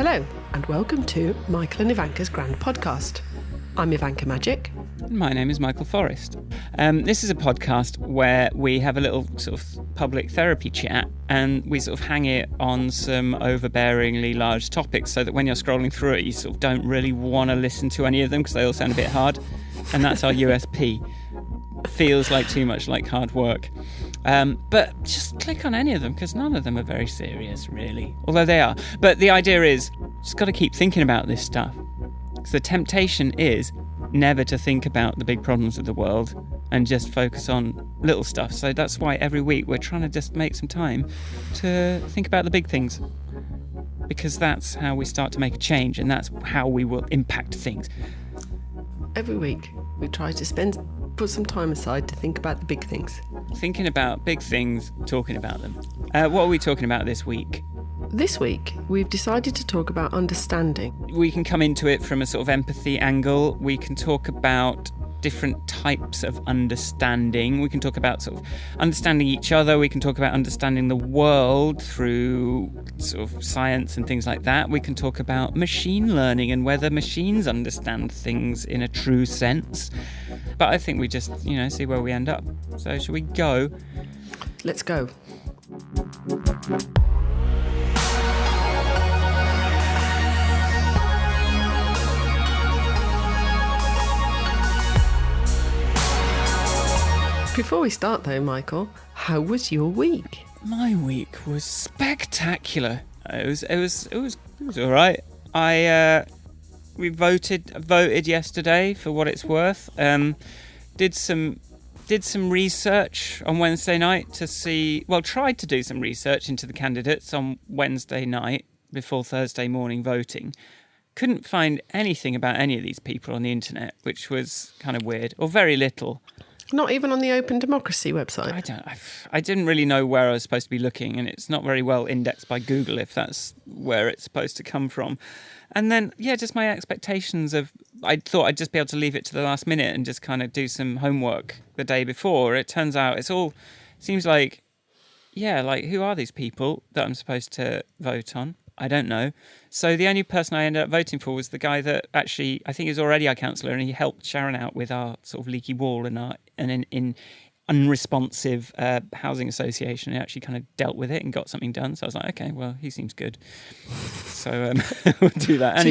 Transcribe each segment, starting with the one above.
Hello, and welcome to Michael and Ivanka's Grand Podcast. I'm Ivanka Magic. My name is Michael Forrest. This is a podcast where we have a little sort of public therapy chat and we sort of hang it on some overbearingly large topics so that when you're scrolling through it, you sort of don't really want to listen to any of them because they all sound a bit hard. And that's our USP. Feels like too much like hard work. But just click on any of them because none of them are very serious, really. Although they are. But the idea is, just got to keep thinking about this stuff. Because the temptation is never to think about the big problems of the world and just focus on little stuff. So that's why every week we're trying to just make some time to think about the big things. Because that's how we start to make a change and that's how we will impact things. Every week we try to put some time aside to think about the big things. Thinking about big things, talking about them. What are we talking about this week? This week, we've decided to talk about understanding. We can come into it from a sort of empathy angle. We can talk about different types of understanding. We can talk about sort of understanding each other. We can talk about understanding the world through sort of science and things like that. We can talk about machine learning and whether machines understand things in a true sense. But I think we just, see where we end up. So shall we go? Let's go. Before we start though, Michael, how was your week? My week was spectacular. It was all right. We voted yesterday for what it's worth. Did some research on Wednesday night tried to do some research into the candidates on Wednesday night before Thursday morning voting. Couldn't find anything about any of these people on the internet, which was kind of weird, or very little. Not even on the Open Democracy website? I didn't really know where I was supposed to be looking, and it's not very well indexed by Google if that's where it's supposed to come from. And then, just my expectations of... I thought I'd just be able to leave it to the last minute and just kind of do some homework the day before. It turns out seems like, who are these people that I'm supposed to vote on? I don't know. So the only person I ended up voting for was the guy that actually, I think he was already our councillor, and he helped Sharon out with our sort of leaky wall and in unresponsive housing association. He actually kind of dealt with it and got something done. So I was like, okay, well, he seems good. So we'll do that. And so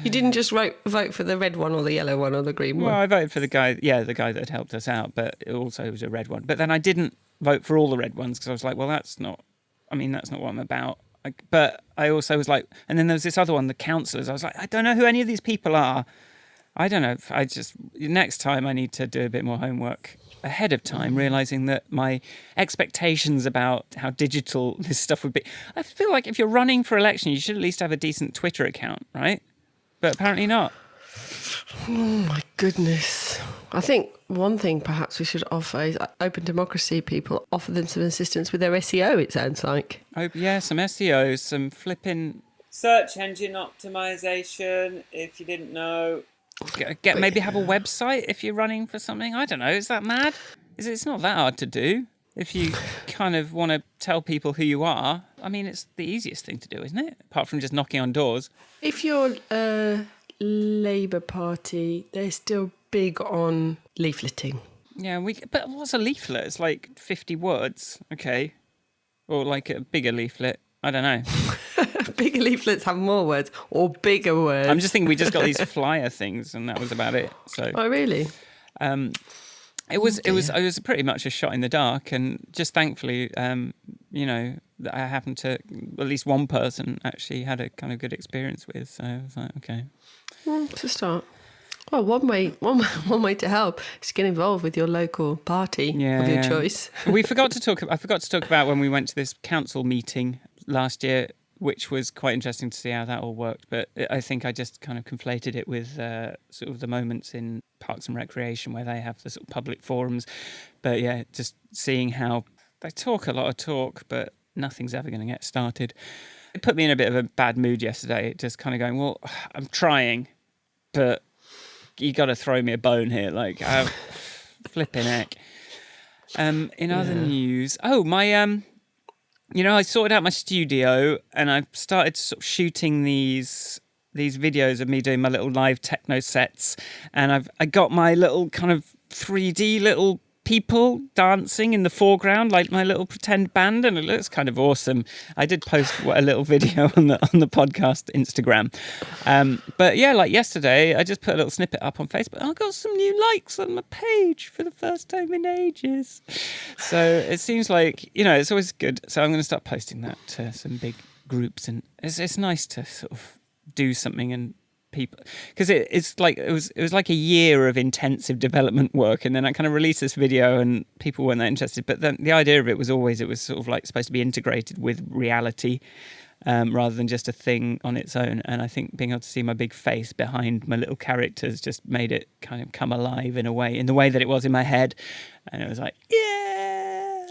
you didn't just vote for the red one or the yellow one or the green one? Well, I voted for the guy that had helped us out, but it also was a red one. But then I didn't vote for all the red ones because I was like, well, that's not what I'm about. But I also was like, and then there was this other one, the councillors. I was like, I don't know who any of these people are. I don't know. Next time I need to do a bit more homework ahead of time, realising that my expectations about how digital this stuff would be. I feel like if you're running for election, you should at least have a decent Twitter account, right? But apparently not. Oh my goodness. I think one thing perhaps we should offer is Open Democracy people, offer them some assistance with their SEO, it sounds like. Oh, yeah, some SEO, some flipping search engine optimization, if you didn't know. Maybe have a website if you're running for something. I don't know. Is that mad? It's not that hard to do. If you kind of want to tell people who you are, I mean, it's the easiest thing to do, isn't it? Apart from just knocking on doors. If you're Labour Party, they're still big on leafleting. Yeah, but what's a leaflet? It's like 50 words, okay. Or like a bigger leaflet. I don't know. Bigger leaflets have more words or bigger words. I'm just thinking we just got these flyer things and that was about it. So. Oh, really? It was pretty much a shot in the dark, and just thankfully, I happened to, at least one person actually had a kind of good experience with. So I was like, okay. Well, to start. Well, one way to help is to get involved with your local party of your choice. I forgot to talk about when we went to this council meeting last year, which was quite interesting to see how that all worked. But I think I just kind of conflated it with sort of the moments in Parks and Recreation where they have the sort of public forums. But yeah, just seeing how they talk a lot of talk, but nothing's ever going to get started. It put me in a bit of a bad mood yesterday, just kind of going, well, I'm trying, but you got to throw me a bone here. Like, flipping heck. In other news, my I sorted out my studio and I've started sort of shooting these videos of me doing my little live techno sets, and I got my little kind of 3D little people dancing in the foreground, like my little pretend band, and it looks kind of awesome. I did post a little video on the podcast Instagram, but yeah, like yesterday I just put a little snippet up on Facebook. I got some new likes on my page for the first time in ages, so it seems like it's always good. So I'm going to start posting that to some big groups, and it's nice to sort of do something and people, because it's like it was like a year of intensive development work, and then I kind of released this video and people weren't that interested, but then the idea of it was sort of like supposed to be integrated with reality, rather than just a thing on its own. And I think being able to see my big face behind my little characters just made it kind of come alive in the way that it was in my head, and it was like, yeah.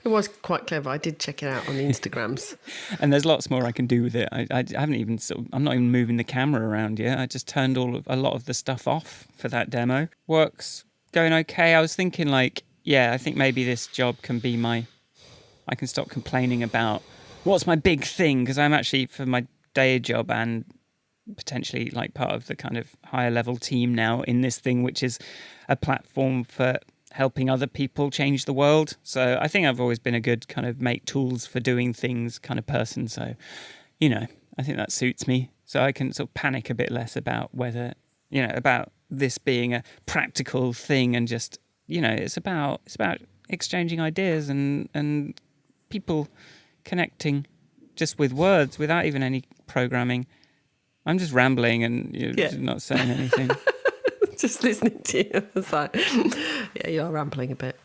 It was quite clever. I did check it out on the Instagrams. And there's lots more I can do with it. I haven't even I'm not even moving the camera around yet. I just turned a lot of the stuff off for that demo. Work's going okay. I was thinking I think maybe this job can be I can stop complaining about what's my big thing, because I'm actually, for my day job and potentially like part of the kind of higher level team now in this thing, which is a platform for helping other people change the world. So I think I've always been a good kind of make tools for doing things kind of person. So, I think that suits me. So I can sort of panic a bit less about whether, about this being a practical thing, and just, it's about exchanging ideas and people connecting just with words without even any programming. I'm just rambling and you're not saying anything. Just listening to you. It's like, yeah, you are rambling a bit.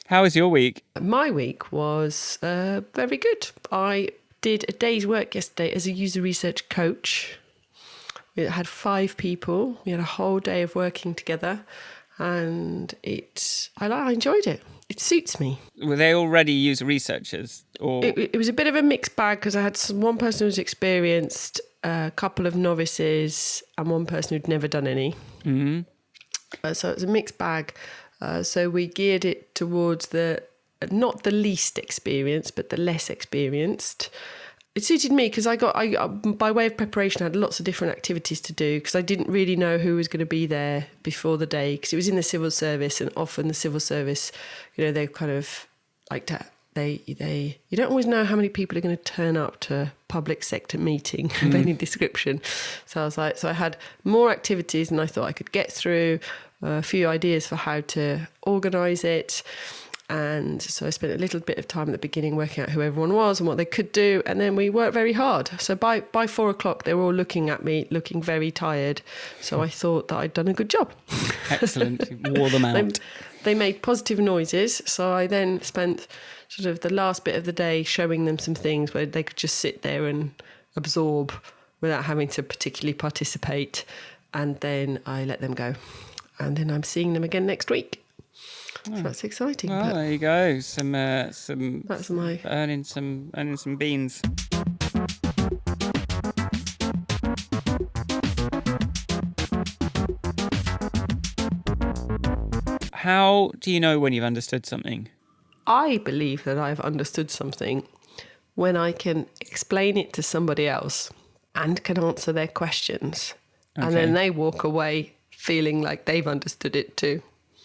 How was your week? My week was very good. I did a day's work yesterday as a user research coach. We had 5 people. We had a whole day of working together, and I enjoyed it. It suits me. Were they already user researchers? Or It was a bit of a mixed bag, because I had one person who was experienced, a couple of novices, and one person who'd never done any. Mm-hmm. So it was a mixed bag. So we geared it towards not the least experienced, but the less experienced. It suited me because I by way of preparation, I had lots of different activities to do, because I didn't really know who was going to be there before the day, because it was in the civil service, and often the civil service, they kind of like to, you don't always know how many people are going to turn up to a public sector meeting of any description. So I was like, I had more activities than I thought I could get through, a few ideas for how to organise it. And so I spent a little bit of time at the beginning working out who everyone was and what they could do. And then we worked very hard. So by 4 o'clock, they were all looking at me, looking very tired. So I thought that I'd done a good job. Excellent. Wore them out. They made positive noises. So I then spent sort of the last bit of the day showing them some things where they could just sit there and absorb without having to particularly participate. And then I let them go. And then I'm seeing them again next week. So that's exciting. Well, there you go. Some that's my earning some beans. How do you know when you've understood something? I believe that I've understood something when I can explain it to somebody else and can answer their questions. Okay. And then they walk away feeling like they've understood it too.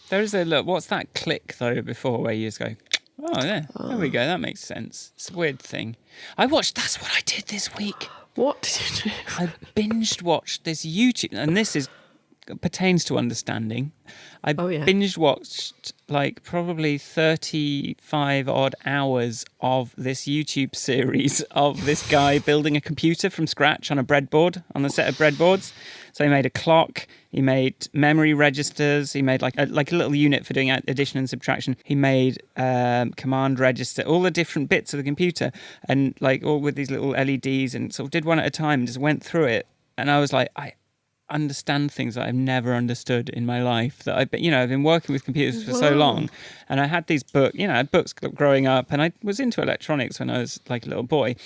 There is what's that click though before where you just go, oh yeah, there we go, that makes sense. It's a weird thing. That's what I did this week. What did you do? I binged watched this YouTube, and this pertains to understanding. I binged watched like probably 35 odd hours of this YouTube series of this guy building a computer from scratch on a breadboard, on a set of breadboards. So he made a clock, he made memory registers, he made like a little unit for doing addition and subtraction. He made command register, all the different bits of the computer, and like all with these little LEDs, and sort of did one at a time and just went through it. And I was like, I understand things that I've never understood in my life, that I've been working with computers for so long, and I had these books, I had books growing up, and I was into electronics when I was like a little boy,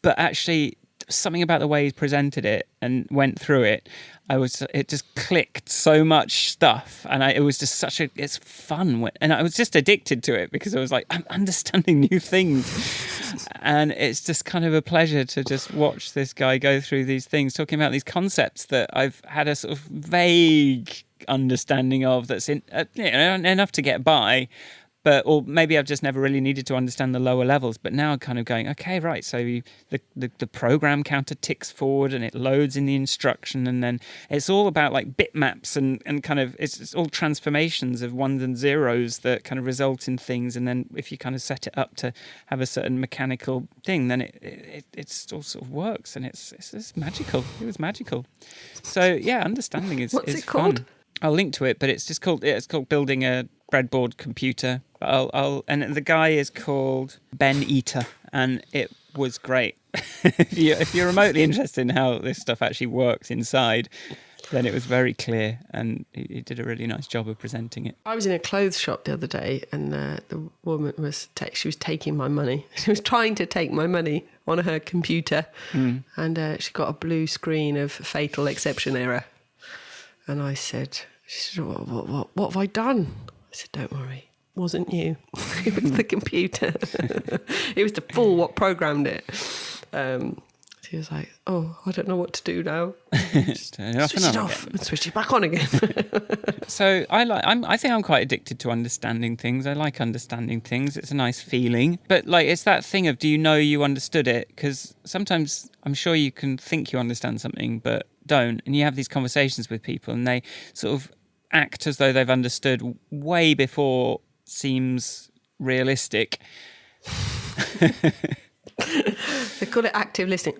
but actually something about the way he presented it and went through it. It just clicked so much stuff, and it was just it's fun, and I was just addicted to it because I was like, I'm understanding new things, and it's just kind of a pleasure to just watch this guy go through these things, talking about these concepts that I've had a sort of vague understanding of, that's enough to get by. Or maybe I've just never really needed to understand the lower levels. But now I'm kind of going, okay, right. So the program counter ticks forward and it loads in the instruction. And then it's all about like bitmaps and kind of, it's all transformations of ones and zeros that kind of result in things. And then if you kind of set it up to have a certain mechanical thing, then it all sort of works. And it's magical. It was magical. So yeah, understanding is What's is it called? Fun. I'll link to it, but it's called Building a Breadboard Computer. And the guy is called Ben Eater, and it was great. if you're remotely interested in how this stuff actually works inside, then it was very clear, and he did a really nice job of presenting it. I was in a clothes shop the other day, and the woman she was taking my money. She was trying to take my money on her computer, and she got a blue screen of fatal exception error. And she said, what have I done? I said, don't worry. Wasn't you. It was the computer. It was the fool what programmed it. She was like, oh, I don't know what to do now. Just turn it off switch it off and switch it back on again. So I think I'm quite addicted to understanding things. I like understanding things. It's a nice feeling. But like, it's that thing of, do you know you understood it? Because sometimes I'm sure you can think you understand something, but don't. And you have these conversations with people and they sort of act as though they've understood way before seems realistic. They call it active listening.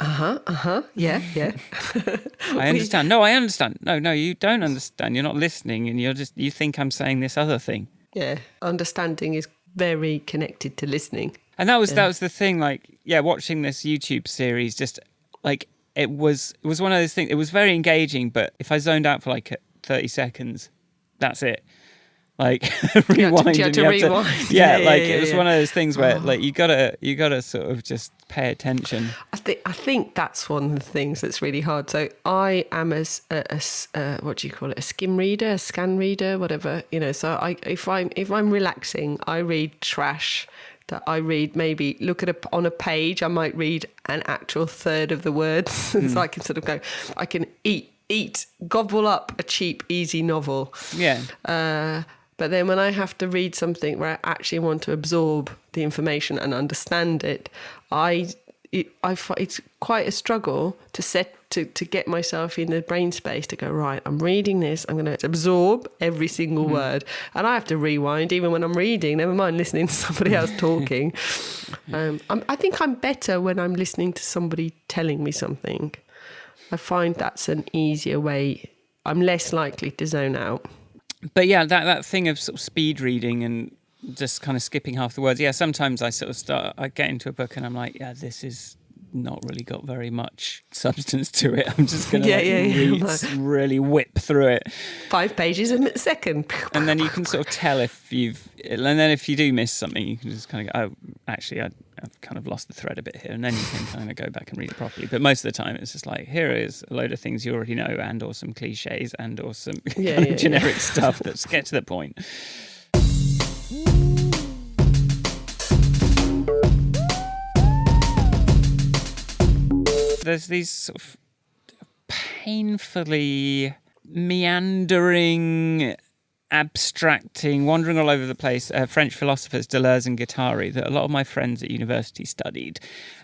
Yeah. I understand. No, I understand. No, you don't understand. You're not listening, and you think I'm saying this other thing. Yeah, understanding is very connected to listening. And that was the thing. Like, yeah, watching this YouTube series, just like it was one of those things. It was very engaging, but if I zoned out for like 30 seconds, that's it. Like rewind. You had to rewind. It was one of those things where like you gotta sort of just pay attention. I think that's one of the things that's really hard. So I am a what do you call it? A skim reader, a scan reader, whatever. So if I'm relaxing, I read trash. That I read, maybe look at on a page. I might read an actual third of the words, so I can sort of go. I can gobble up a cheap, easy novel. Yeah. But then when I have to read something where I actually want to absorb the information and understand it, it's quite a struggle to get myself in the brain space to go, right, I'm reading this, I'm going to absorb every single word. And I have to rewind even when I'm reading, never mind listening to somebody else talking. I think I'm better when I'm listening to somebody telling me something. I find that's an easier way. I'm less likely to zone out. But yeah, that thing of sort of speed reading and just kind of skipping half the words. Yeah, sometimes I get into a book and I'm like, yeah, this is not really got very much substance to it. I'm just going to really whip through it. 5 pages a second. And then you can sort of tell if you do miss something, you can just kind of go, oh, actually, I've kind of lost the thread a bit here. And then you can kind of go back and read it properly. But most of the time, it's just like, here is a load of things you already know or some cliches or some generic stuff. Let's get to the point. There's these sort of painfully meandering, abstracting, wandering all over the place French philosophers, Deleuze and Guattari, that a lot of my friends at university studied.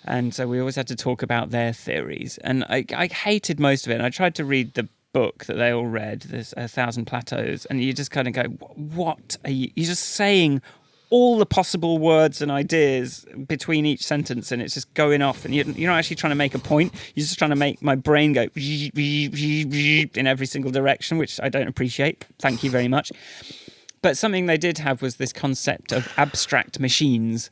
And so we always had to talk about their theories. And I hated most of it. And I tried to read the book that they all read, there's 1,000 Plateaus, and you just kind of go, what are you? You're just saying all the possible words and ideas between each sentence, and it's just going off, and you're not actually trying to make a point. You're just trying to make my brain go in every single direction, which I don't appreciate. Thank you very much. But something they did have was this concept of abstract machines,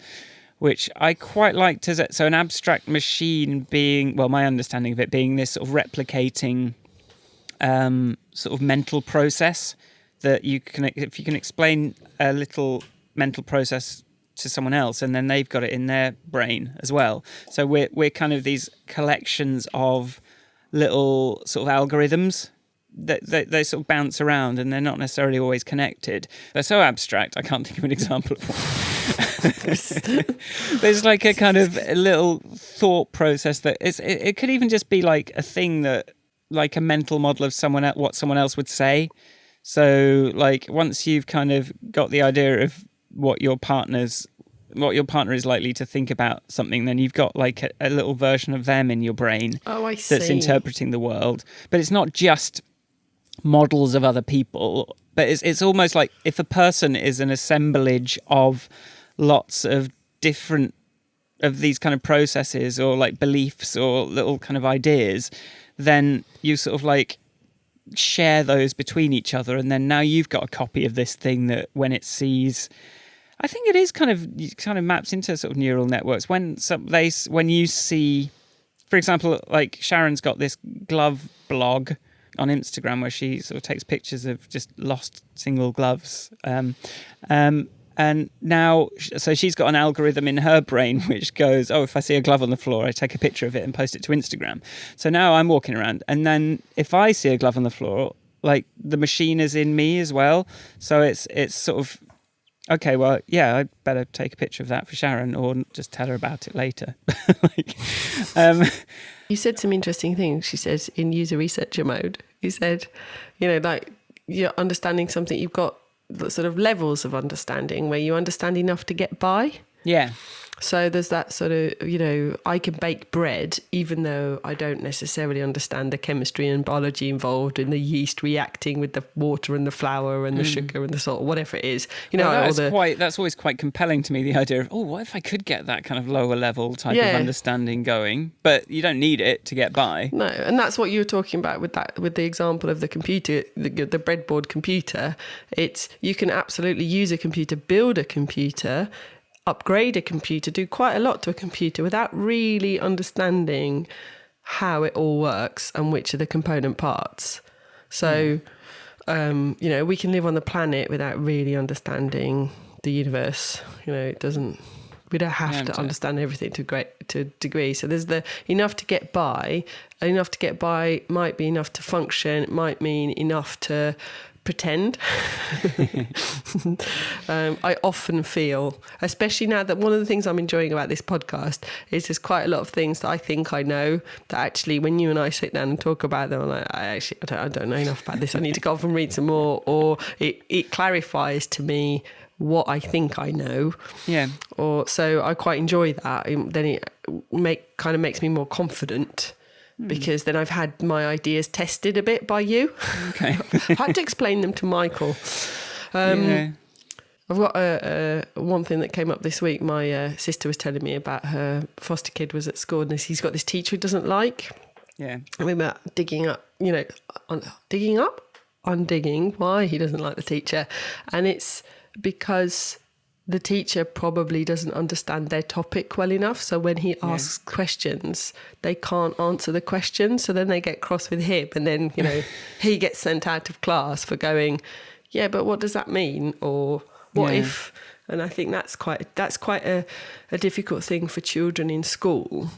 which I quite liked. So an abstract machine being, well, my understanding of it being this sort of replicating sort of mental process that you can, if you can explain a little mental process to someone else, and then they've got it in their brain as well. So we're kind of these collections of little sort of algorithms that they sort of bounce around, and they're not necessarily always connected. They're so abstract, I can't think of an example of one. There's like a kind of a little thought process that it could even just be like a thing that, like a mental model of what someone else would say. So like once you've kind of got the idea of what your partner is likely to think about something, then you've got like a little version of them in your brain. Oh, I see. That's interpreting the world. But it's not just models of other people, but it's almost like if a person is an assemblage of lots of different of these kind of processes or like beliefs or little kind of ideas, then you sort of like share those between each other, and then now you've got a copy of this thing that when it sees, I think it is kind of maps into sort of neural networks. When you see, for example, like Sharon's got this glove blog on Instagram where she sort of takes pictures of just lost single gloves. And now, so she's got an algorithm in her brain which goes, oh, if I see a glove on the floor, I take a picture of it and post it to Instagram. So now I'm walking around, and then if I see a glove on the floor, like the machine is in me as well. So it's sort of, okay, well, yeah, I'd better take a picture of that for Sharon or just tell her about it later. You said some interesting things. She says in user researcher mode, you said, like you're understanding something, you've got the sort of levels of understanding where you understand enough to get by. Yeah. So there's that sort of, I can bake bread even though I don't necessarily understand the chemistry and biology involved in the yeast reacting with the water and the flour and the sugar and the salt, whatever it is. That's always quite compelling to me, the idea of, what if I could get that kind of lower level type of understanding going? But you don't need it to get by. No, and that's what you were talking about with the example of the computer, the breadboard computer. It's, you can absolutely use a computer, build a computer, upgrade a computer, do quite a lot to a computer without really understanding how it all works and which are the component parts. So, we can live on the planet without really understanding the universe. We don't have to understand everything to a degree. So there's the enough to get by. Enough to get by might be enough to function. It might mean enough to pretend. I often feel, especially now that one of the things I'm enjoying about this podcast is there's quite a lot of things that I think I know that actually when you and I sit down and talk about them, I'm like, I don't know enough about this. I need to go off and read some more, or it clarifies to me what I think I know. Yeah. So I quite enjoy that. Then it makes me more confident. Because then I've had my ideas tested a bit by you. Okay. I had to explain them to Michael. I've got one thing that came up this week. My sister was telling me about her foster kid was at school, and he's got this teacher he doesn't like. Yeah. And we were digging up why he doesn't like the teacher. And it's because the teacher probably doesn't understand their topic well enough. So when he asks questions, they can't answer the question. So then they get cross with him. And then, he gets sent out of class for going, yeah, but what does that mean? Or what if? And I think that's quite a difficult thing for children in school.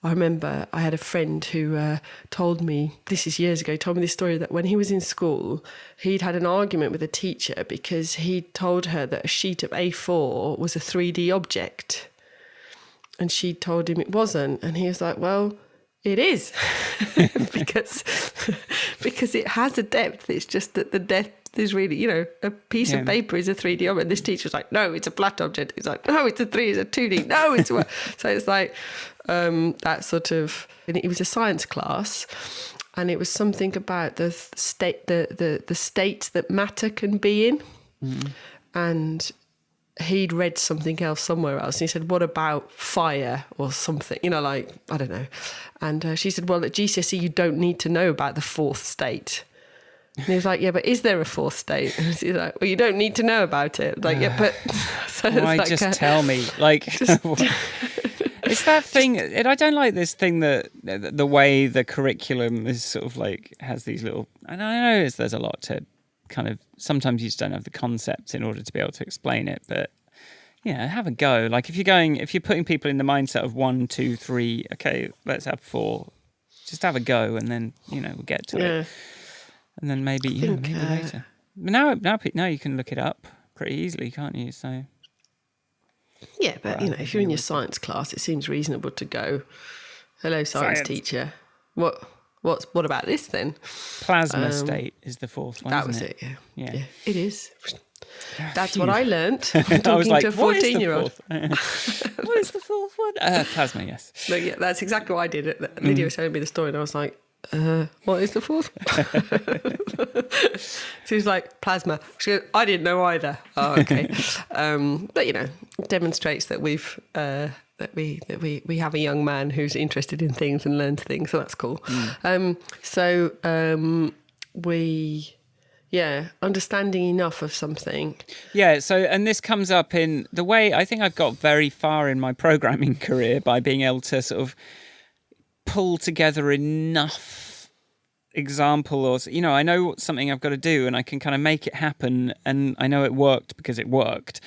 I remember I had a friend who told me, this is years ago, told me this story that when he was in school, he'd had an argument with a teacher because he told her that a sheet of A4 was a 3D object. And she told him it wasn't. And he was like, well, it is. because it has a depth. It's just that the depth is really, a piece of paper is a 3D object. This teacher's like, no, it's a flat object. He's like, no, it's a 2D. No, it's a... So it's like... that sort of, and it was a science class, and it was something about the state that matter can be in, and he'd read something else somewhere else, and he said, what about fire or something, I don't know, and she said, well, at GCSE you don't need to know about the fourth state. And he was like, yeah, but is there a fourth state? And he's like, well, you don't need to know about it. Like, yeah, but... So why like just tell me? Like... It's that thing, and I don't like this thing that the way the curriculum is sort of like has these little, and I know there's a lot to kind of, sometimes you just don't have the concepts in order to be able to explain it, but Yeah, have a go. Like if you're putting people in the mindset of 1, 2, 3, okay, let's have 4. Just have a go, and then we'll get to it, and then maybe maybe later. But now you can look it up pretty easily, can't you? So yeah, but if you're in your science class, it seems reasonable to go, "Hello, science teacher. What about this then?" Plasma state is the fourth one. That was it. Yeah, it is. That's what I learnt talking to a 14-year-old. What is the fourth one? Plasma, yes. But yeah, that's exactly what I did. Lydia was telling me the story, and I was like, what is the fourth? She was like, plasma. She goes, I didn't know either. Oh, okay. But it demonstrates that we have a young man who's interested in things and learns things, so that's cool. Understanding enough of something. Yeah, and this comes up in the way I think I've got very far in my programming career by being able to sort of pull together enough example, or I know something I've got to do and I can kind of make it happen, and I know it worked because it worked.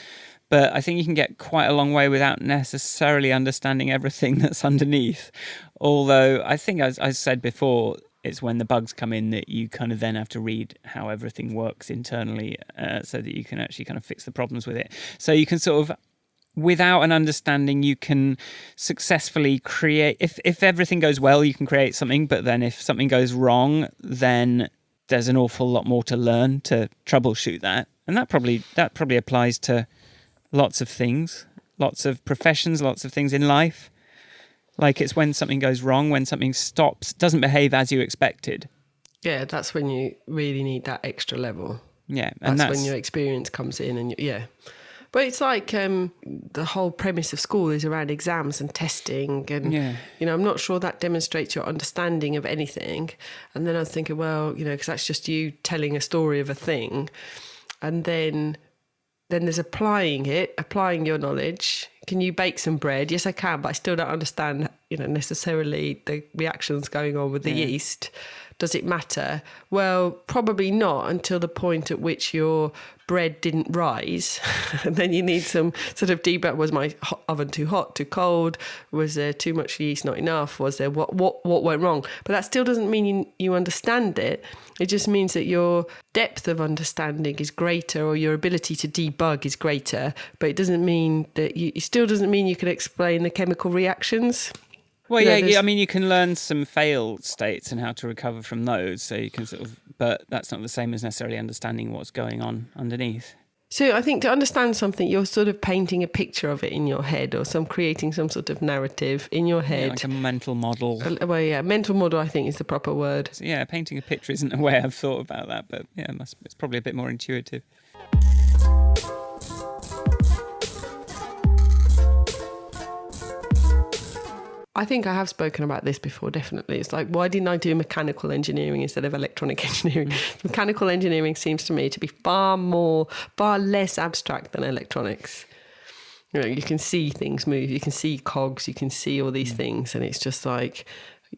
But I think you can get quite a long way without necessarily understanding everything that's underneath. Although I think, as I said before, it's when the bugs come in that you kind of then have to read how everything works internally, so that you can actually kind of fix the problems with it. So you can sort of, without an understanding, you can successfully create. If everything goes well, you can create something. But then if something goes wrong, then there's an awful lot more to learn to troubleshoot that. And that probably applies to lots of things, lots of professions, lots of things in life. Like it's when something goes wrong, when something stops, doesn't behave as you expected. Yeah, that's when you really need that extra level. Yeah. And that's when your experience comes in. And but it's like the whole premise of school is around exams and testing. And, I'm not sure that demonstrates your understanding of anything. And then I was thinking, well, because that's just you telling a story of a thing. And then there's applying your knowledge. Can you bake some bread? Yes, I can, but I still don't understand, necessarily the reactions going on with the yeast. Does it matter? Well, probably not until the point at which your bread didn't rise. And then you need some sort of debug. Was my oven too hot, too cold? Was there too much yeast, not enough? Was there what went wrong? But that still doesn't mean you understand it. It just means that your depth of understanding is greater, or your ability to debug is greater. But it doesn't mean that it still doesn't mean you can explain the chemical reactions. Well, I mean, you can learn some fail states and how to recover from those. So you can but that's not the same as necessarily understanding what's going on underneath. So I think to understand something, you're sort of painting a picture of it in your head, or creating some sort of narrative in your head. Yeah, like a mental model. Well, yeah, mental model I think is the proper word. So, yeah, painting a picture isn't a way I've thought about that, but yeah, it's probably a bit more intuitive. I think I have spoken about this before, definitely. It's like, why didn't I do mechanical engineering instead of electronic engineering? Mechanical engineering seems to me to be far less abstract than electronics. You can see things move, you can see cogs, you can see all these things, and it's just like,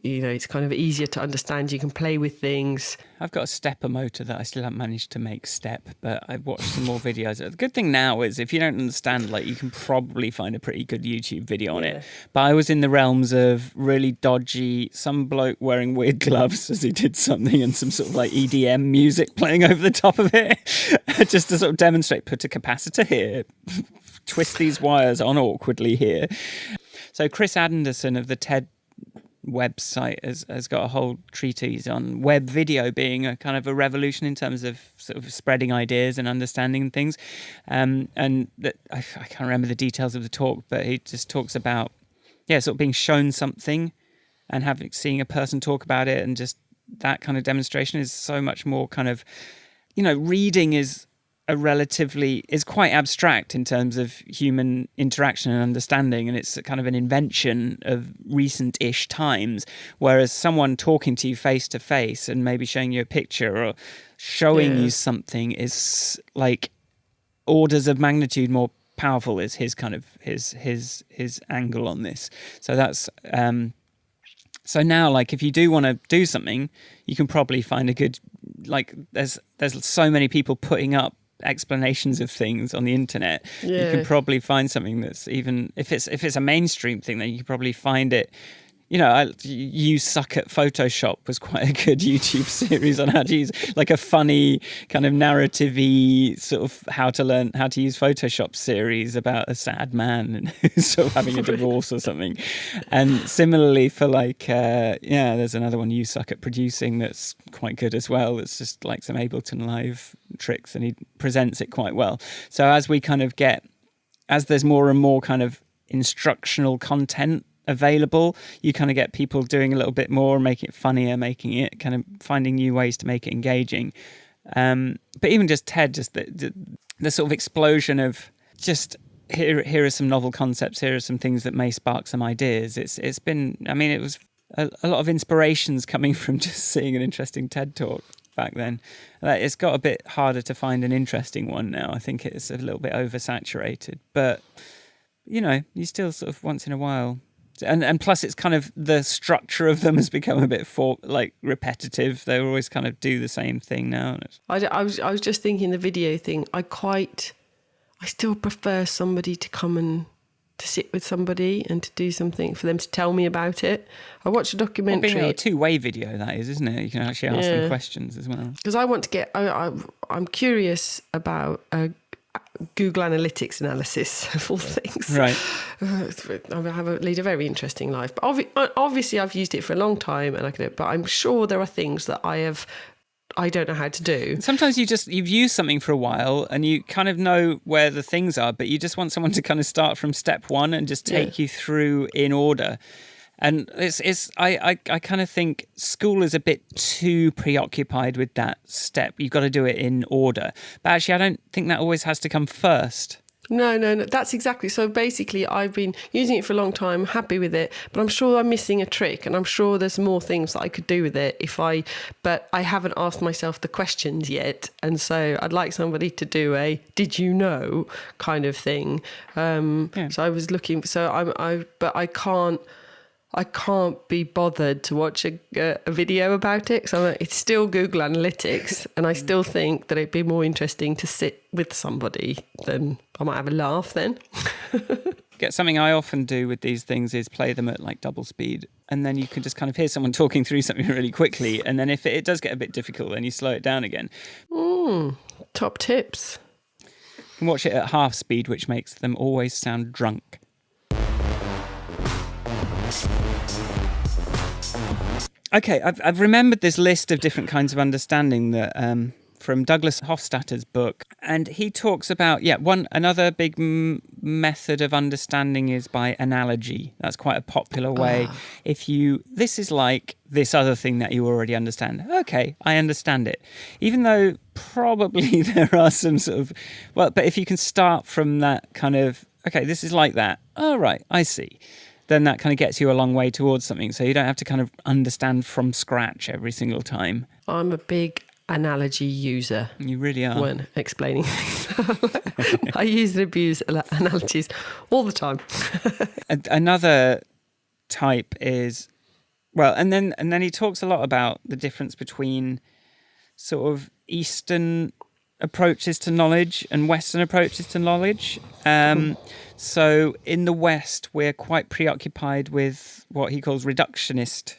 it's kind of easier to understand. You can play with things. I've got a stepper motor that I still haven't managed to make step, but I've watched some more videos. The good thing now is if you don't understand, you can probably find a pretty good YouTube video on it. But I was in the realms of really dodgy, some bloke wearing weird gloves as he did something, and some sort of EDM music playing over the top of it, just to sort of demonstrate, put a capacitor here, twist these wires on awkwardly here. So Chris Anderson of the TED website has got a whole treatise on web video being a kind of a revolution in terms of sort of spreading ideas and understanding things, and that I can't remember the details of the talk, but he just talks about sort of being shown something and seeing a person talk about it, and just that kind of demonstration is so much more kind of, reading is quite abstract in terms of human interaction and understanding, and it's kind of an invention of recent-ish times, whereas someone talking to you face to face and maybe showing you a picture or showing you something is like orders of magnitude more powerful, is his kind of his angle on this. So that's so now, if you do want to do something, you can probably find a good, there's so many people putting up explanations of things on the internet, you can probably find something that's, even if it's a mainstream thing, then you can probably find it. You Suck at Photoshop was quite a good YouTube series on how to use, like, a funny kind of narrative-y sort of how to learn how to use Photoshop series about a sad man and who's sort of having a divorce or something. And similarly for there's another one, You Suck at Producing, that's quite good as well. It's just like some Ableton Live tricks, and he presents it quite well. So as there's more and more kind of instructional content available, you kind of get people doing a little bit more, making it funnier, making it kind of finding new ways to make it engaging. But even just TED, just the sort of explosion of just here are some novel concepts, here are some things that may spark some ideas. It's been, I mean, it was a lot of inspirations coming from just seeing an interesting TED talk back then. It's got a bit harder to find an interesting one now. I think it's a little bit oversaturated, but you still sort of once in a while. And plus, it's kind of the structure of them has become a bit repetitive. They always kind of do the same thing now. I was just thinking the video thing. I still prefer somebody to come and to sit with somebody and to do something, for them to tell me about it. I watched a documentary. Being a two-way video, that is, isn't it? You can actually ask them questions as well. Because I want to get. I'm curious about Google Analytics analysis of all things. Right. I lead a very interesting life. But obviously I've used it for a long time and I can do it, but I'm sure there are things that I don't know how to do. Sometimes you've used something for a while and you kind of know where the things are, but you just want someone to kind of start from step one and just take you through in order. And I kind of think school is a bit too preoccupied with that step. You've got to do it in order. But actually, I don't think that always has to come first. No. That's exactly. So basically, I've been using it for a long time, happy with it, but I'm sure I'm missing a trick, and I'm sure there's more things that I could do with it but I haven't asked myself the questions yet. And so I'd like somebody to do a "did you know" kind of thing. So I was looking. So but I can't be bothered to watch a video about it. So it's still Google Analytics, and I still think that it'd be more interesting to sit with somebody than I might have a laugh then. Something I often do with these things is play them at like double speed, and then you can just kind of hear someone talking through something really quickly, and then if it does get a bit difficult, then you slow it down again. Top tips. You can watch it at half speed, which makes them always sound drunk. Okay, I've remembered this list of different kinds of understanding that from Douglas Hofstadter's book, and he talks about another big method of understanding is by analogy. That's quite a popular way. This is like this other thing that you already understand. Okay, I understand it, even though probably there are some sort of but if you can start from that kind of this is like that. Oh right, I see. Then that kind of gets you a long way towards something. So you don't have to kind of understand from scratch every single time. I'm a big analogy user. You really are. When explaining things. I use and abuse analogies all the time. Another type is, and then he talks a lot about the difference between sort of Eastern approaches to knowledge and Western approaches to knowledge. So in the West, we're quite preoccupied with what he calls reductionist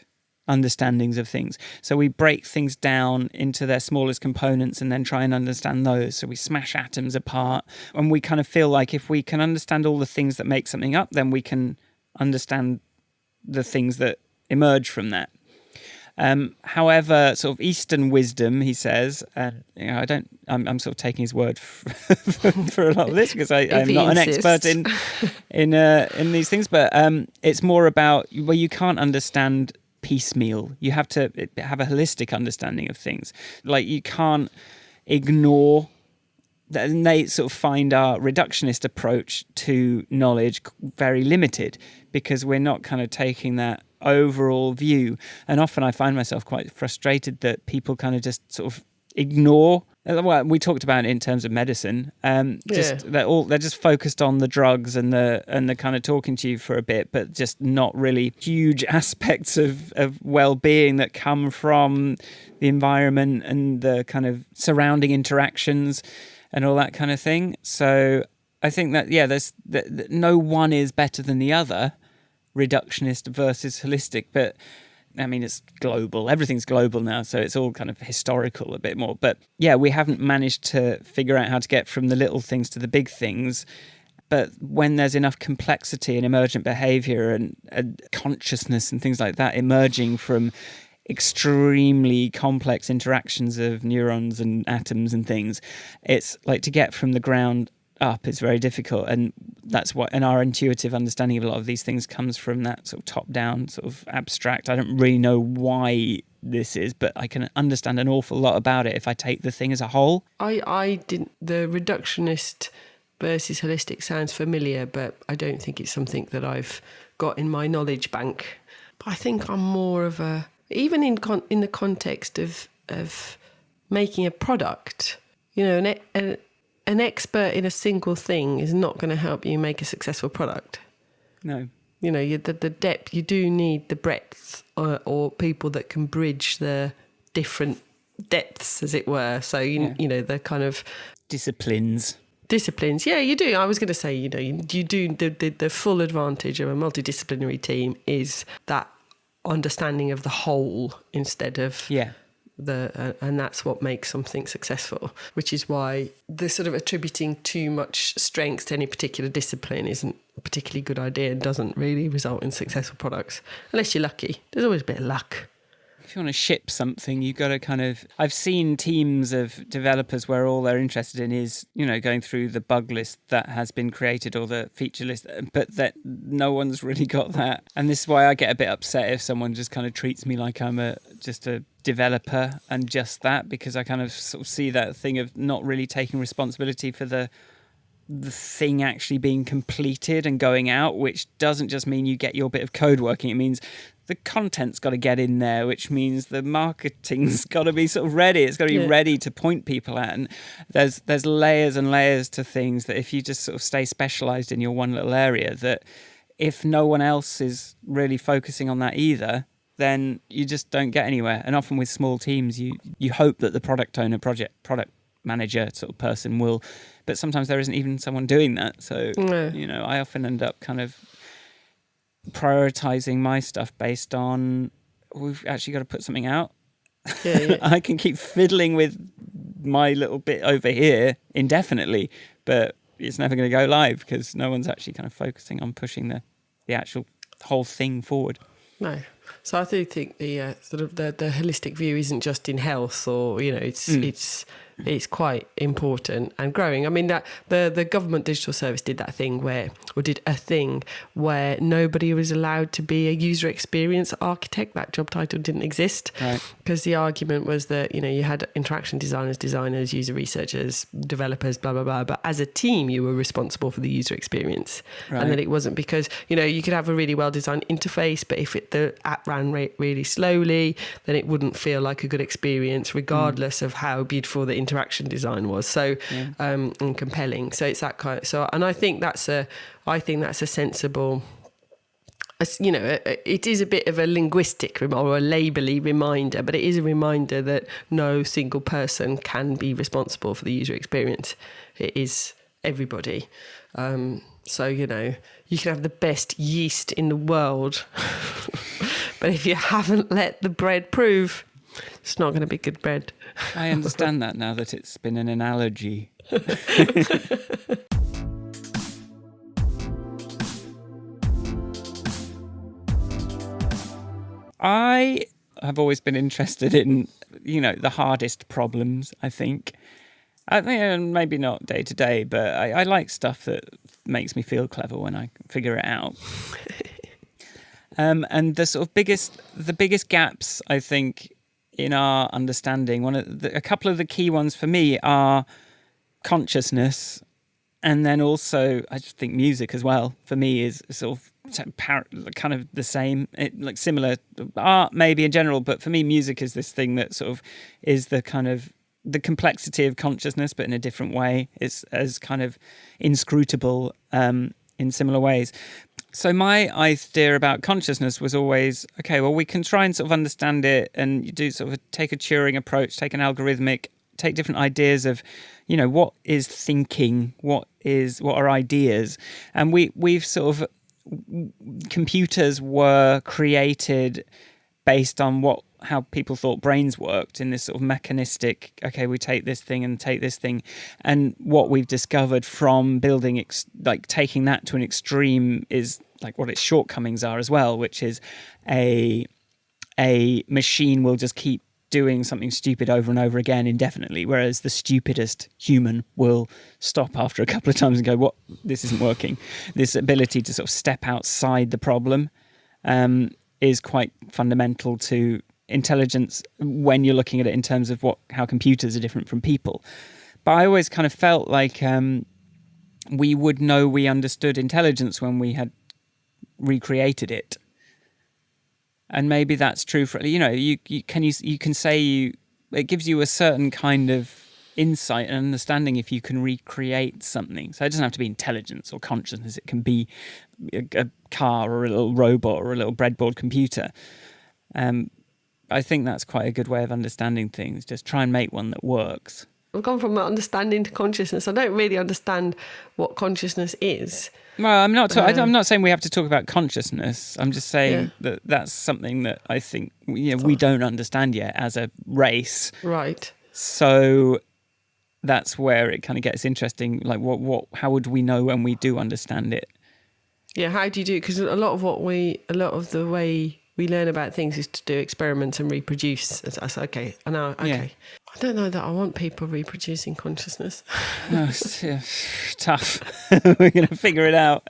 understandings of things. So we break things down into their smallest components and then try and understand those. So we smash atoms apart, and we kind of feel like if we can understand all the things that make something up, then we can understand the things that emerge from that. However, sort of Eastern wisdom, he says, I'm sort of taking his word for a lot of this because I'm not an expert in these things, but it's more about you can't understand piecemeal. You have to have a holistic understanding of things. Like you can't ignore. And they sort of find our reductionist approach to knowledge very limited because we're not kind of taking that overall view. And often I find myself quite frustrated that people kind of just sort of ignore. Well, we talked about it in terms of medicine. They're just focused on the drugs and the kind of talking to you for a bit, but just not really huge aspects of well-being that come from the environment and the kind of surrounding interactions. and all that kind of thing. So I think that, yeah, no one is better than the other, reductionist versus holistic, but I mean, it's global. Everything's global now, so it's all kind of historical a bit more. But yeah, we haven't managed to figure out how to get from the little things to the big things. But when there's enough complexity and emergent behavior and consciousness and things like that emerging from extremely complex interactions of neurons and atoms and things, it's like to get from the ground up is very difficult, and that's what, and our intuitive understanding of a lot of these things comes from that sort of top-down sort of abstract. I don't really know why this is, but I can understand an awful lot about it if I take the thing as a whole. I didn't. The reductionist versus holistic sounds familiar, but I don't think it's something that I've got in my knowledge bank. But I think I'm more of a, even in the context of making a product, you know, an expert in a single thing is not going to help you make a successful product. No. You know, the depth, you do need the breadth or people that can bridge the different depths, as it were. So, you know, the kind of... Disciplines. Yeah, you do. I was going to say, you know, you do the full advantage of a multidisciplinary team is that understanding of the whole instead of... Yeah. And that's what makes something successful, which is why the sort of attributing too much strength to any particular discipline isn't a particularly good idea and doesn't really result in successful products, unless you're lucky. There's always a bit of luck. If you want to ship something, you've got to kind of... I've seen teams of developers where all they're interested in is, you know, going through the bug list that has been created or the feature list, but that no one's really got that. And this is why I get a bit upset if someone just kind of treats me like I'm just a developer and just that, because I kind of sort of see that thing of not really taking responsibility for the thing actually being completed and going out, which doesn't just mean you get your bit of code working. It means the content's got to get in there, which means the marketing's got to be sort of ready. It's got to be ready to point people at. And there's layers and layers to things that if you just sort of stay specialised in your one little area, that if no one else is really focusing on that either, then you just don't get anywhere. And often with small teams, you hope that the product owner, product manager sort of person will, but sometimes there isn't even someone doing that. So, you know, I often end up kind of prioritizing my stuff based on, we've actually got to put something out. I can keep fiddling with my little bit over here indefinitely, but it's never going to go live because no one's actually kind of focusing on pushing the actual whole thing forward. No. So I do think the sort of the holistic view isn't just in health, or, you know, it's quite important and growing. I mean, that the government digital service did a thing where nobody was allowed to be a user experience architect. That job title didn't exist, because the argument was that, you know, you had interaction designers, user researchers, developers, blah blah blah, but as a team you were responsible for the user experience, and that it wasn't because, you know, you could have a really well designed interface, but if the app ran really slowly, then it wouldn't feel like a good experience, regardless of how beautiful the interaction design was. So and compelling. So it's that kind of, and I think that's a sensible, you know, it is a bit of a linguistic or a labelly reminder, but it is a reminder that no single person can be responsible for the user experience. It is everybody. So, you know, you can have the best yeast in the world, but if you haven't let the bread prove, it's not going to be good bread. I understand that now that it's been an analogy. I have always been interested in, you know, the hardest problems, I think. Maybe not day to day, but I like stuff that makes me feel clever when I figure it out. And the sort of biggest gaps, I think, in our understanding, a couple of the key ones for me are consciousness, and then also I just think music as well for me is sort of kind of the same, like similar art maybe in general, but for me music is this thing that sort of is the kind of the complexity of consciousness, but in a different way. It's as kind of inscrutable in similar ways. So my idea about consciousness was always, okay, well, we can try and sort of understand it, and you do sort of take a Turing approach, take an algorithmic take different ideas of, what is thinking, what are ideas, and we've sort of, computers were created based on how people thought brains worked in this sort of mechanistic, okay, we take this thing and take this thing. And what we've discovered from building, taking that to an extreme is like what its shortcomings are as well, which is a machine will just keep doing something stupid over and over again indefinitely, whereas the stupidest human will stop after a couple of times and go, what, this isn't working. This ability to sort of step outside the problem is quite fundamental to intelligence when you're looking at it in terms of how computers are different from people. But I always kind of felt like we would know we understood intelligence when we had recreated it. And maybe that's true for, you can say it gives you a certain kind of insight and understanding if you can recreate something. So it doesn't have to be intelligence or consciousness. It can be a car or a little robot or a little breadboard computer. I think that's quite a good way of understanding things. Just try and make one that works. I've gone from understanding to consciousness. I don't really understand what consciousness is. Well, I'm not saying we have to talk about consciousness. I'm just saying that that's something that I think we don't understand yet as a race. Right. So that's where it kind of gets interesting. Like, how would we know when we do understand it? Yeah, how do you do it? Because a lot of the way we learn about things is to do experiments and reproduce. That's okay. I know. Okay. Yeah. I don't know that I want people reproducing consciousness. No, it's tough. We're going to figure it out.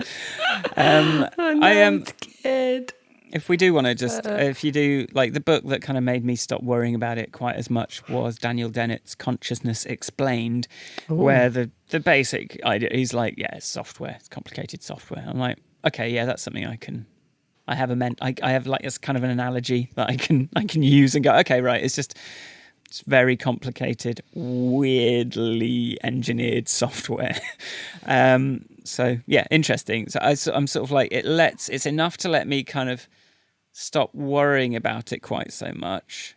I'm scared. If we do want to just, if you do, like the book that kind of made me stop worrying about it quite as much was Daniel Dennett's Consciousness Explained, where the basic idea, he's like, it's software, it's complicated software. I'm like, okay, yeah, that's something I have like as kind of an analogy that I can use and go, okay, right, it's very complicated, weirdly engineered software. So yeah, interesting. So I'm sort of like, it's enough to let me kind of stop worrying about it quite so much.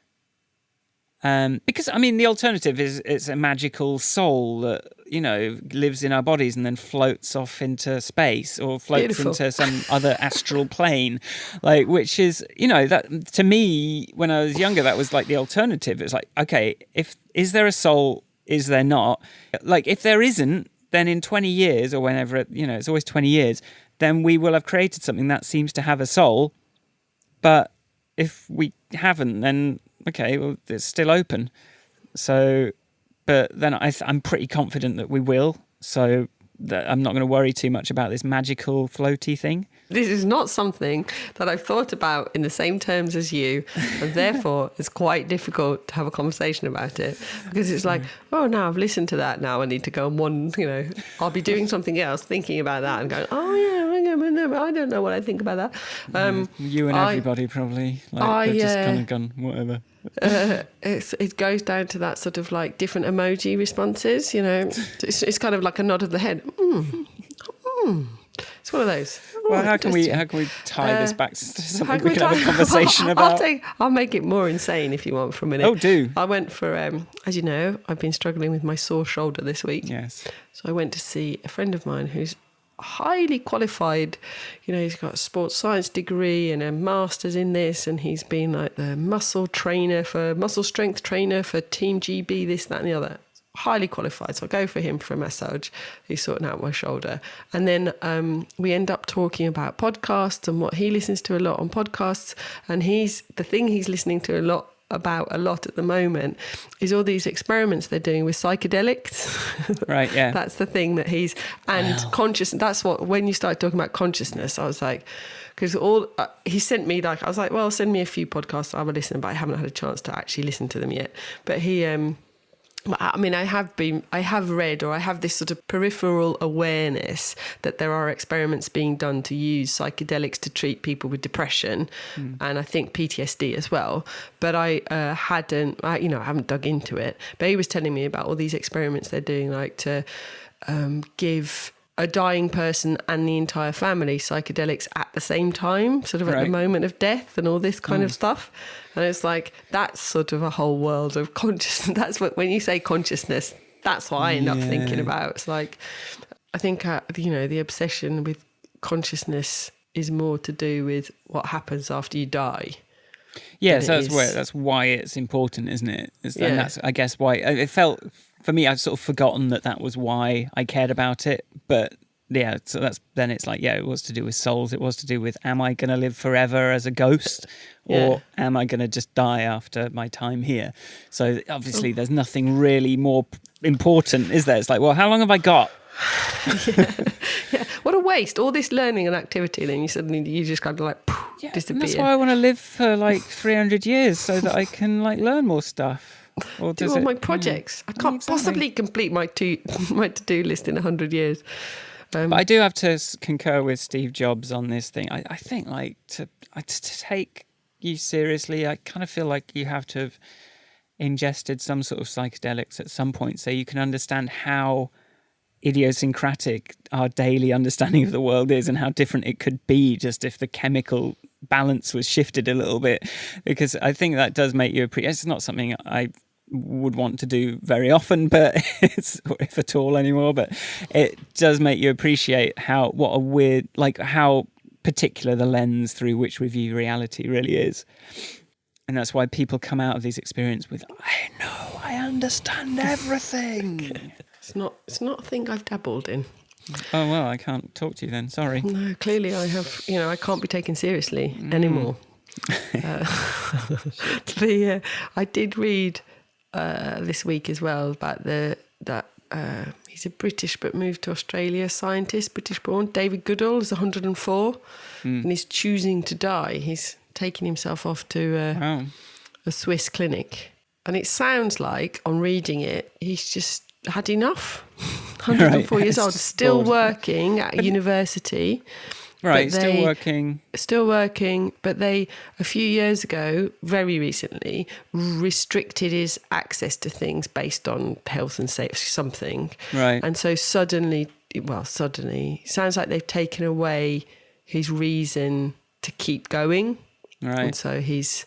Because I mean, the alternative is it's a magical soul that lives in our bodies and then floats off into space or floats into some other astral plane, like, which is that to me when I was younger, that was like the alternative. It's like, okay, is there a soul? Is there not? Like, if there isn't, then in 20 years or whenever it's always 20 years, then we will have created something that seems to have a soul. But if we haven't, then okay, well, it's still open. So, but then I'm pretty confident that we will. So that I'm not going to worry too much about this magical floaty thing. This is not something that I've thought about in the same terms as you, and therefore it's quite difficult to have a conversation about it, because it's like, oh, now I've listened to that, now I need to go on I'll be doing something else, thinking about that and going, oh yeah, I don't know what I think about that. You and everybody probably, they've just kind of gone, whatever. It goes down to that sort of like different emoji responses, it's kind of like a nod of the head. It's one of those. Well, how can we tie this back to something we can have a conversation about? I'll make it more insane if you want for a minute. Oh, do. I went for, as you know, I've been struggling with my sore shoulder this week. Yes. So I went to see a friend of mine who's highly qualified. He's got a sports science degree and a master's in this, and he's been like the muscle strength trainer for Team GB, this, that and the other. Highly qualified. So I go for him for a massage. He's sorting out my shoulder. And then we end up talking about podcasts and what he listens to a lot on podcasts. And the thing he's listening to a lot at the moment is all these experiments they're doing with psychedelics. Right, yeah. That's the thing that conscious. That's what, when you start talking about consciousness, I was like, because he sent me, I was like, well, send me a few podcasts. I will listen, but I haven't had a chance to actually listen to them yet. But he, I mean, I have read, or I have this sort of peripheral awareness that there are experiments being done to use psychedelics to treat people with depression, and I think PTSD as well. But I haven't dug into it. But he was telling me about all these experiments they're doing, like to give a dying person and the entire family psychedelics at the same time, sort of at the moment of death and all this kind of stuff. And it's like, that's sort of a whole world of consciousness. That's what, when you say consciousness, that's what I end up thinking about. It's like, I think, the obsession with consciousness is more to do with what happens after you die. Yeah, so that's why it's important, isn't it? And that's, I guess, why it felt for me. I've sort of forgotten that was why I cared about it. But yeah, so it's like, it was to do with souls. It was to do with, am I going to live forever as a ghost, or am I going to just die after my time here? So obviously, there's nothing really more important, is there? It's like, well, how long have I got? Yeah, what a waste! All this learning and activity, and then you just kind of like disappear. And that's why I want to live for like 300 years, so that I can like learn more stuff. Or do all my projects. I can't possibly complete my to-do list in 100 years. But I do have to concur with Steve Jobs on this thing. I think like to take you seriously, I kind of feel like you have to have ingested some sort of psychedelics at some point, so you can understand how idiosyncratic our daily understanding of the world is, and how different it could be just if the chemical balance was shifted a little bit. Because I think that does make you it's not something I would want to do very often, but it's, if at all anymore, but it does make you appreciate how particular the lens through which we view reality really is. And that's why people come out of these experiences with, I understand everything. It's not a thing I've dabbled in. Oh, well, I can't talk to you then. Sorry. No, clearly I have, I can't be taken seriously anymore. I did read this week as well about he's a British but moved to Australia scientist, British born. David Goodall is 104 and he's choosing to die. He's taking himself off to a Swiss clinic. And it sounds like, on reading it, he's just had enough. 104 years old, still working at university. Right, still working. But they, a few years ago, very recently, restricted his access to things based on health and safety, something. Right. And so suddenly, sounds like they've taken away his reason to keep going. Right. And so he's...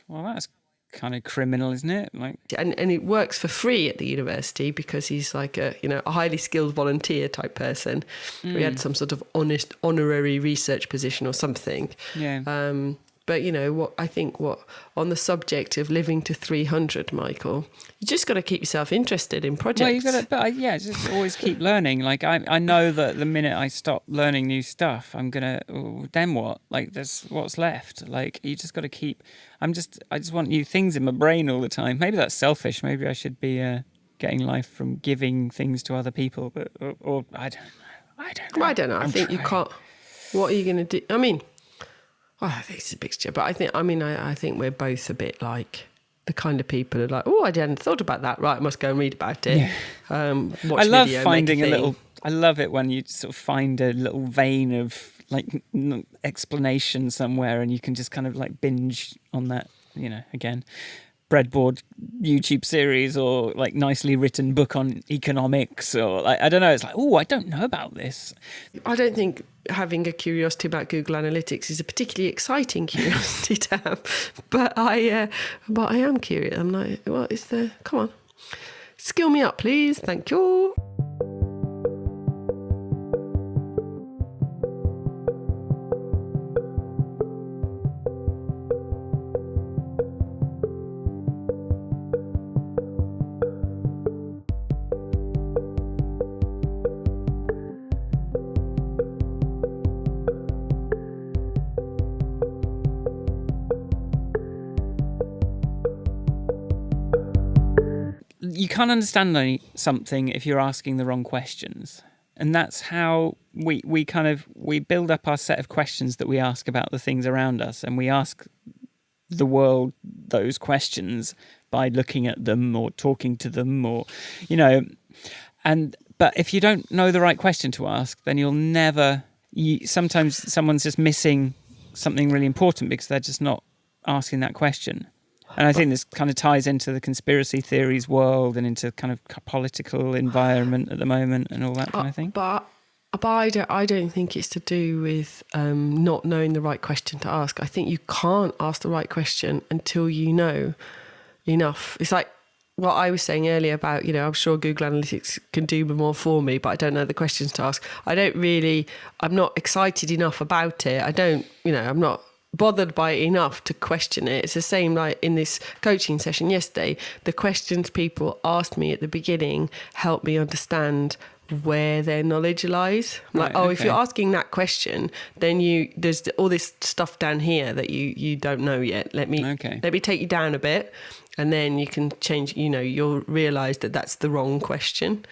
Well, that's kind of criminal, isn't it? And it works for free at the university because he's like a highly skilled volunteer type person. We had some sort of honorary research position or something. Yeah. But what on the subject of living to 300, Michael, you just got to keep yourself interested in projects. Well, you got to, just always keep learning. Like I know that the minute I stop learning new stuff, I'm gonna. Then what? Like there's what's left. Like you just got to keep. I just want new things in my brain all the time. Maybe that's selfish. Maybe I should be getting life from giving things to other people. But or I don't know. I don't know. I think you can't. What are you going to do? I mean. I think it's a mixture, but I think we're both a bit like the kind of people who are like, oh, I hadn't thought about that. Right, I must go and read about it. Yeah. Watch I love video, finding I love it when you sort of find a little vein of like explanation somewhere, and you can just kind of like binge on that. Again, breadboard YouTube series or like nicely written book on economics, or like I don't know. It's like, oh, I don't know about this. I don't think having a curiosity about Google Analytics is a particularly exciting curiosity to have, but I am curious. I'm like, what is the? Come on, skill me up, please. Thank you. You can't understand something if you're asking the wrong questions. And that's how we build up our set of questions that we ask about the things around us. And we ask the world those questions by looking at them or talking to them or, but if you don't know the right question to ask, then you'll never, sometimes someone's just missing something really important because they're just not asking that question. And I think this kind of ties into the conspiracy theories world and into kind of political environment at the moment and all that kind of thing. But I don't think it's to do with not knowing the right question to ask. I think you can't ask the right question until you know enough. It's like what I was saying earlier about, I'm sure Google Analytics can do more for me, but I don't know the questions to ask. I'm not excited enough about it. I'm not bothered by it enough to question it. It's the same like in this coaching session yesterday. The questions people asked me at the beginning helped me understand where their knowledge lies. Like, if you're asking that question, then there's all this stuff down here that you don't know yet. Let me take you down a bit, and then you can change. You'll realise that that's the wrong question.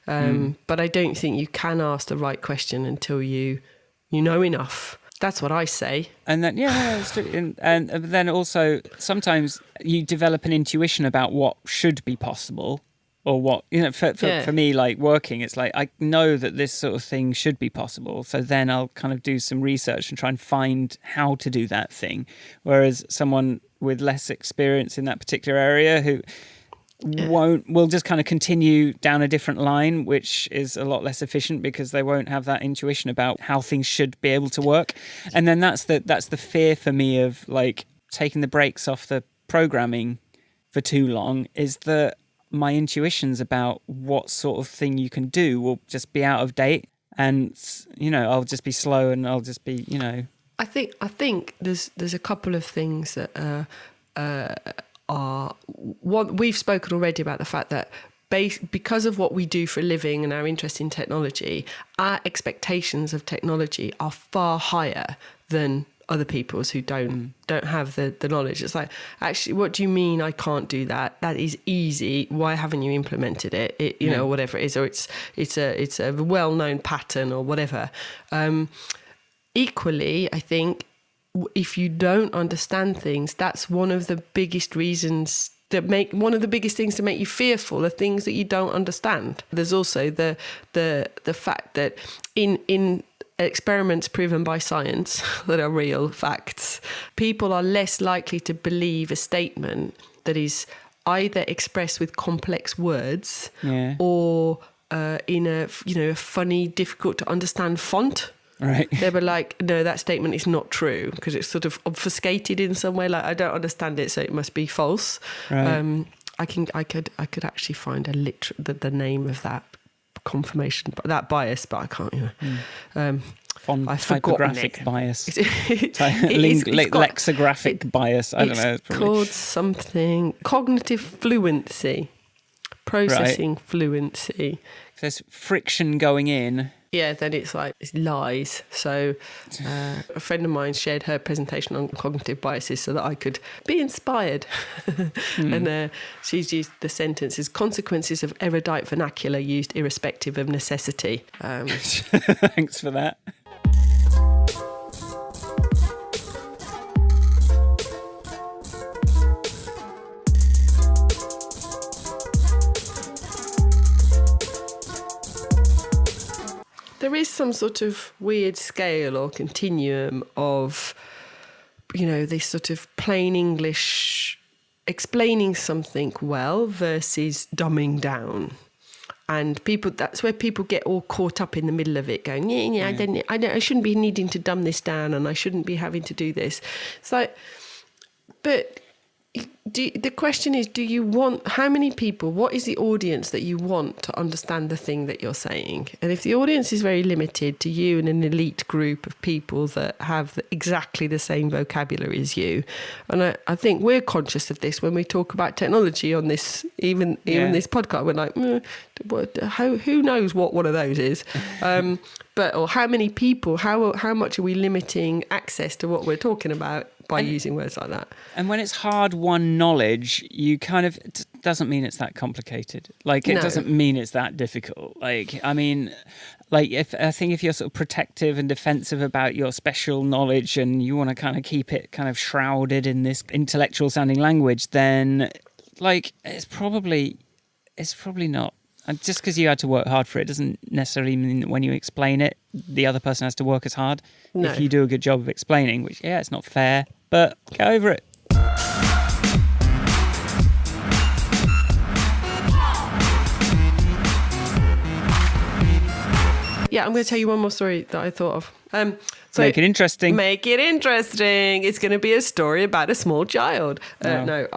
But I don't think you can ask the right question until you know enough. That's what I say. And then, that's true. And then also sometimes you develop an intuition about what should be possible. Or what, for me, like working, it's like I know that this sort of thing should be possible. So then I'll kind of do some research and try and find how to do that thing. Whereas someone with less experience in that particular area who will just kind of continue down a different line, which is a lot less efficient because they won't have that intuition about how things should be able to work. And then that's the fear for me of like taking the brakes off the programming for too long, is that my intuitions about what sort of thing you can do will just be out of date, and I'll just be slow, and I'll just be I think there's a couple of things that are one. We've spoken already about the fact that because of what we do for a living and our interest in technology, our expectations of technology are far higher than other people's who don't have the knowledge. It's like, actually, what do you mean I can't do that? That is easy. Why haven't you implemented it? Or whatever it is, or it's a well-known pattern or whatever. Equally, I think if you don't understand things, that's one of the biggest reasons one of the biggest things to make you fearful are things that you don't understand. There's also the fact that in experiments proven by science that are real facts, people are less likely to believe a statement that is either expressed with complex words or in a funny, difficult to understand font. Right. They were like, no, that statement is not true because it's sort of obfuscated in some way. Like, I don't understand it, so it must be false. Right. I could actually find the name of that confirmation, that bias, but I can't. Font I've typographic bias, it's lexicographic bias. I don't know. It's called something cognitive fluency, processing fluency. If there's friction going in. Yeah, then it's lies. So a friend of mine shared her presentation on cognitive biases so that I could be inspired. And she's used the sentences, consequences of erudite vernacular used irrespective of necessity. Thanks for that. There is some sort of weird scale or continuum of, this sort of plain English explaining something well versus dumbing down. And that's where people get all caught up in the middle of it, going, I shouldn't be needing to dumb this down, and I shouldn't be having to do this. It's like, but the question is, how many people, what is the audience that you want to understand the thing that you're saying? And if the audience is very limited to you and an elite group of people that have exactly the same vocabulary as you, and I think we're conscious of this when we talk about technology on this, even this podcast, we're like, who knows what one of those is? Or how many people, how much are we limiting access to what we're talking about by using words like that? And when it's hard-won knowledge, you kind of, it doesn't mean it's that complicated. Like, it doesn't mean it's that difficult. Like, I mean, like, if you're sort of protective and defensive about your special knowledge and you want to kind of keep it kind of shrouded in this intellectual-sounding language, then, like, it's probably not. And just because you had to work hard for it doesn't necessarily mean that when you explain it, the other person has to work as hard. No. If you do a good job of explaining, which, it's not fair, but get over it. Yeah, I'm going to tell you one more story that I thought of. So Make it interesting. Make it interesting. It's going to be a story about a small child. No,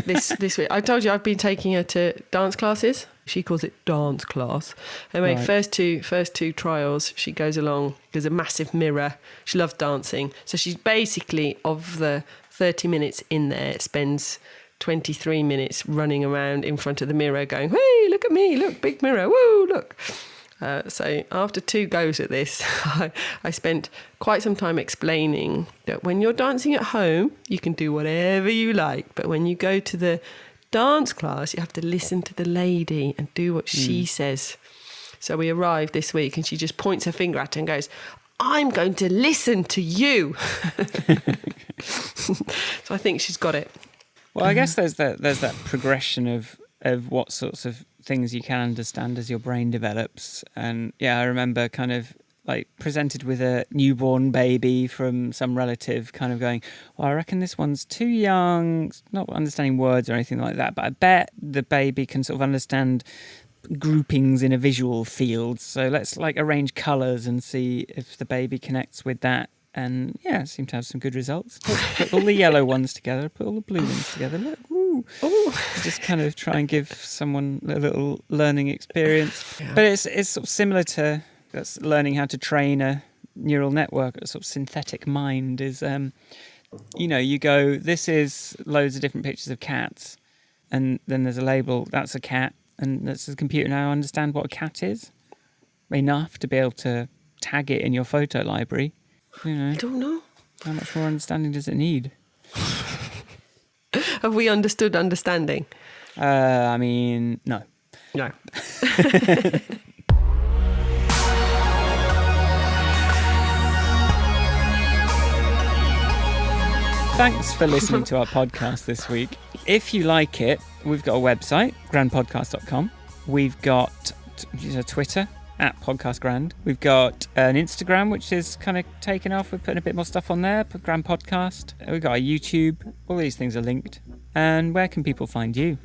this week I told you I've been taking her to dance classes. She calls it dance class. Anyway, first two trials, she goes along. There's a massive mirror. She loves dancing, so she's basically, of the 30 minutes in there, spends 23 minutes running around in front of the mirror, going, "Hey, look at me! Look, big mirror! Woo, look!" So after 2 goes at this, I spent quite some time explaining that when you're dancing at home, you can do whatever you like. But when you go to the dance class, you have to listen to the lady and do what she says. So we arrived this week and she just points her finger at her and goes, "I'm going to listen to you." So I think she's got it. Well, I guess there's that progression of what sorts of things you can understand as your brain develops. And yeah, I remember kind of like presented with a newborn baby from some relative kind of going, "Well, I reckon this one's too young," not understanding words or anything like that, but I bet the baby can sort of understand groupings in a visual field. So let's like arrange colours and see if the baby connects with that. And yeah, it seemed to have some good results. Put all the yellow ones together, put all the blue ones together. Look, ooh. Just kind of try and give someone a little learning experience. Yeah. But it's sort of similar to that's learning how to train a neural network, a sort of synthetic mind is, you go, this is loads of different pictures of cats. And then there's a label, that's a cat. And does the computer now understand what a cat is? Enough to be able to tag it in your photo library. I don't know. How much more understanding does it need? Have we understood understanding? I mean, no. No. Thanks for listening to our podcast this week. If you like it, we've got a website, grandpodcast.com. We've got Twitter, @podcastgrand. We've got an Instagram, which is kind of taken off. We're putting a bit more stuff on there, Grand Podcast. We've got a YouTube. All these things are linked. And where can people find you?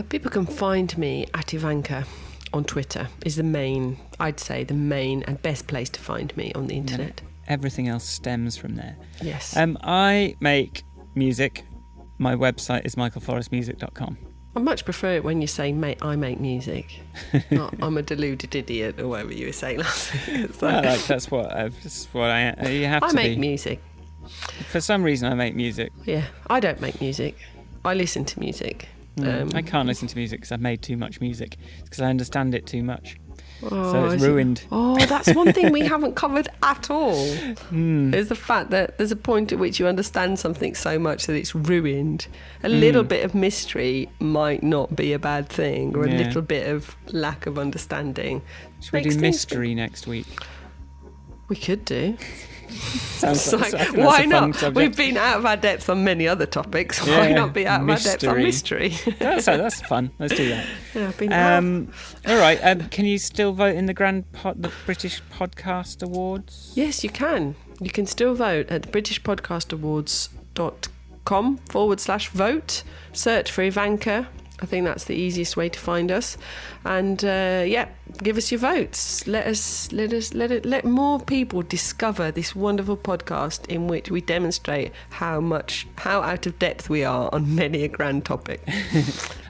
People can find me at Ivanka on Twitter is the main and best place to find me on the internet. Yeah. Everything else stems from there. Yes. I make music. My website is michaelforrestmusic.com. I much prefer it when you say, "Mate, I make music." Not, "I'm a deluded idiot," or whatever you were saying last week. That's what I am. You have to be. I make music. For some reason, I make music. Yeah, I don't make music. I listen to music. I can't listen to music because I've made too much music. It's because I understand it too much. Oh, so it's ruined. That's one thing we haven't covered at all. Is the fact that there's a point at which you understand something so much that it's ruined. A little bit of mystery might not be a bad thing, or a little bit of lack of understanding. Should we do mystery next week? We could do. Sounds like, why not? We've been out of our depth on many other topics. Why not be out of our depth on mystery? That's fun. Let's do that. All right. Can you still vote in the the British Podcast Awards? Yes, you can. You can still vote at britishpodcastawards.com/vote. Search for Ivanka. I think that's the easiest way to find us. And give us your votes. Let more people discover this wonderful podcast in which we demonstrate how out of depth we are on many a grand topic.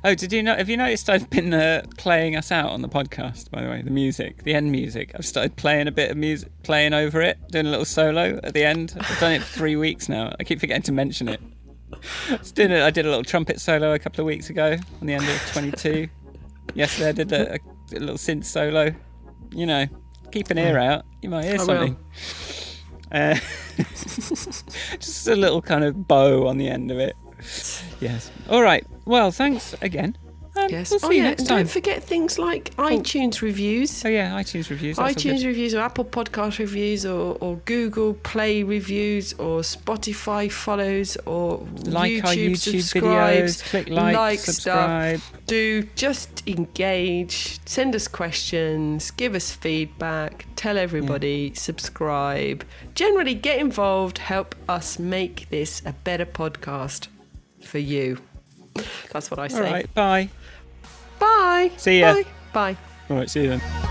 Oh, have you noticed I've been playing us out on the podcast, by the way, the end music. I've started playing a bit of music, playing over it, doing a little solo at the end. I've done it for 3 weeks now. I keep forgetting to mention it. I did a little trumpet solo a couple of weeks ago on the end of 22. Yesterday I did a little synth solo. Keep an ear out. You might hear something. Just a little kind of bow on the end of it. Yes. All right. Well, thanks again. Yes. We'll see you next time. Don't forget things like iTunes reviews. Oh yeah, iTunes reviews. iTunes reviews, or Apple Podcast reviews, or Google Play reviews, or Spotify follows, or like YouTube our YouTube subscribes, videos, click like, subscribe. Stuff. Do just engage, send us questions, give us feedback, tell everybody, subscribe. Generally, get involved. Help us make this a better podcast for you. That's what I say. All right. Bye. Bye. See ya. Bye. All right. See you then.